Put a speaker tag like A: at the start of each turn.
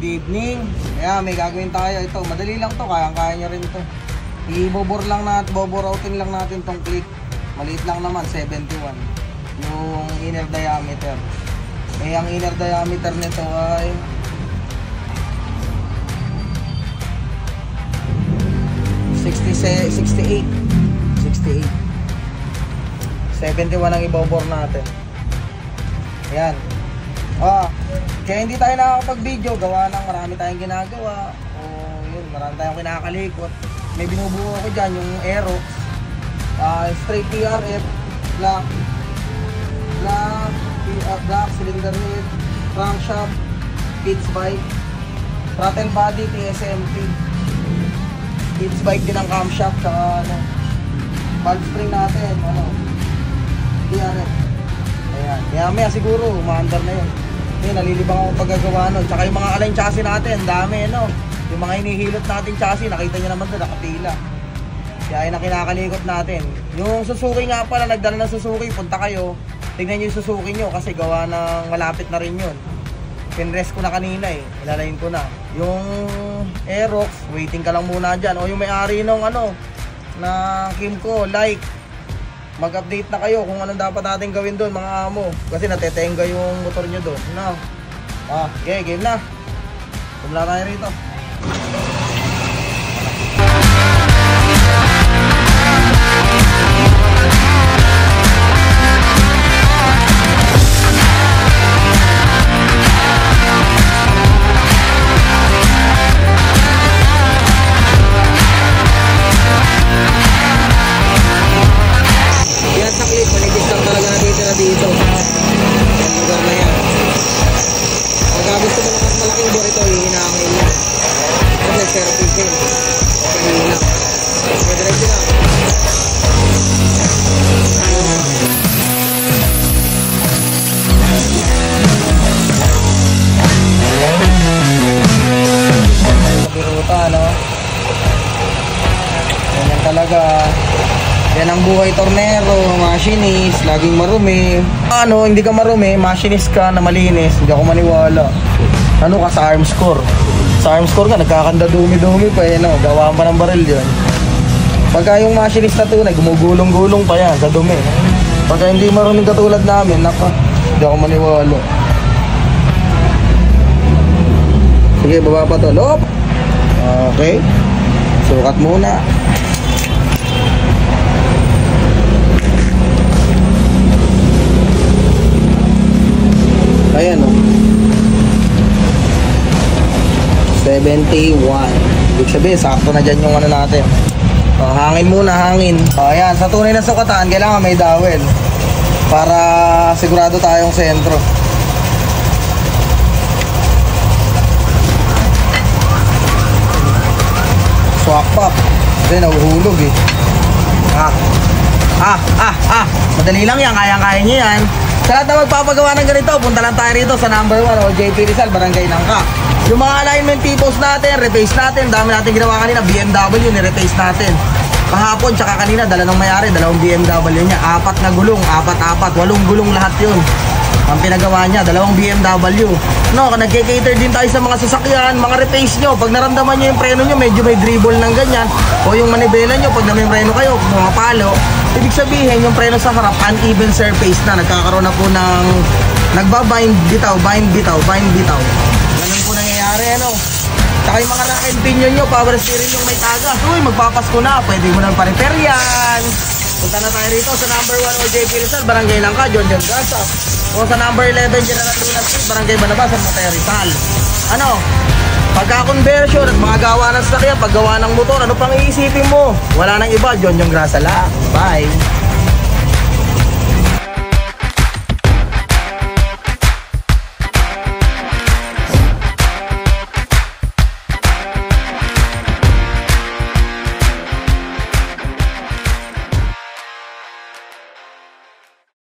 A: good evening. Kaya may gagawin tayo. Ito, madali lang to, kayang-kaya nyo rin to. I-bobor lang natin, boboroutin lang natin tong click. Maliit lang naman, 71. Yung inner diameter. Eh, ang inner diameter nito ay 68. 71 ang ibobor natin. Ayan. Kaya hindi tayo nakakapag-video, gawa ng marami tayong ginagawa. O yun, marami tayong kinakalikot. May binubuo ko dyan, yung Aero, straight PRF, black, cylinder head, crankshaft, pitch bike, throttle body, TSMP, pitch bike din ang camshaft, saka valve spring natin, PRF. Ayan, maya siguro, umaandar na yun. Ngayon, nalilibang ako paggagawa nun. Tsaka yung mga align chassis natin, dami, yung mga hinihilot natin chassis, nakita nyo naman doon, nakapila. Kaya yun ang kinakalikot natin. Yung Suzuki nga pala, nagdala ng Suzuki, punta kayo, tignan nyo yung Suzuki nyo kasi gawa ng malapit na rin yun. Pinrest ko na kanina ilalayin ko na. Yung Aerox, waiting ka lang muna dyan. O yung may-ari nung na Kimco, mag-update na kayo kung anong dapat natin gawin doon mga amo. Kasi natetenga yung motor nyo doon. Okay, game na. Tumula tayo rito. Dito yung lugar na yan. Pagka gusto mo ng mas malaking bore, ito hihinangin niya kasi servicing okay lang. Okay, diretso na. Biruta, ganyan talaga. Yan ang buhay tornero, machinist, laging marumi. Hindi ka marumi, machinist ka na malinis, hindi ako maniwala. Ka sa Armscore? Sa Armscore ka, nagkakanda dumi-dumi pa gawa pa ng baril yun. Pagka yung machinist na tunay, gumugulong-gulong pa yan sa dumi. Pagka hindi marunong katulad namin, hindi ako maniwala. Sige, baba pa to. Lop! Okay. Sukat muna. Ayan 71. Ibig sabihin, sakto na dyan yung natin. Hangin muna, hangin. Ayan, sa tunay na sukatan, kailangan may dowel para sigurado tayong sentro. Swak pop. Kasi nahuhulog madali lang yan, kaya-kaya nyo yan. Sa lahat na magpapagawa ng ganito, punta lang tayo rito sa number 1 o JP Rizal, Barangay Nangka. Yung mga alignment tipos natin, repace natin, dami natin ginawa kanina. BMW, ni-repace natin kahapon, tsaka kanina, dala ng may-ari, dalawang BMW niya, 4 na gulong, 4, 8 gulong lahat yun ang pinagawa niya, dalawang BMW. Nagke-cater din tayo sa mga sasakyan, mga repace nyo. Pag naramdaman nyo yung preno nyo, medyo may dribble ng ganyan, o yung manibela nyo, pag may preno kayo, mga palo, ibig sabihin yung preno sa harap, uneven surface na, nagkakaroon na po ng nagbabind, bitaw, bind, bitaw. Ganun po nangyayari, Saka yung mga rack and pinion nyo, power steering yung may tagas. Magpapasko na, pwede mo nang pa-repair yan. Punta na tayo rito sa number 1 o JP Rizal, Barangay Nangka, John Gasa. O sa number 11, General Luna Street, Barangay Banabas, San Mateo Rizal. Pagka-conversion at mga gawa ng sasakyan, paggawa ng motor, ano pang iisipin mo? Wala nang iba, John Gasa lang. Bye!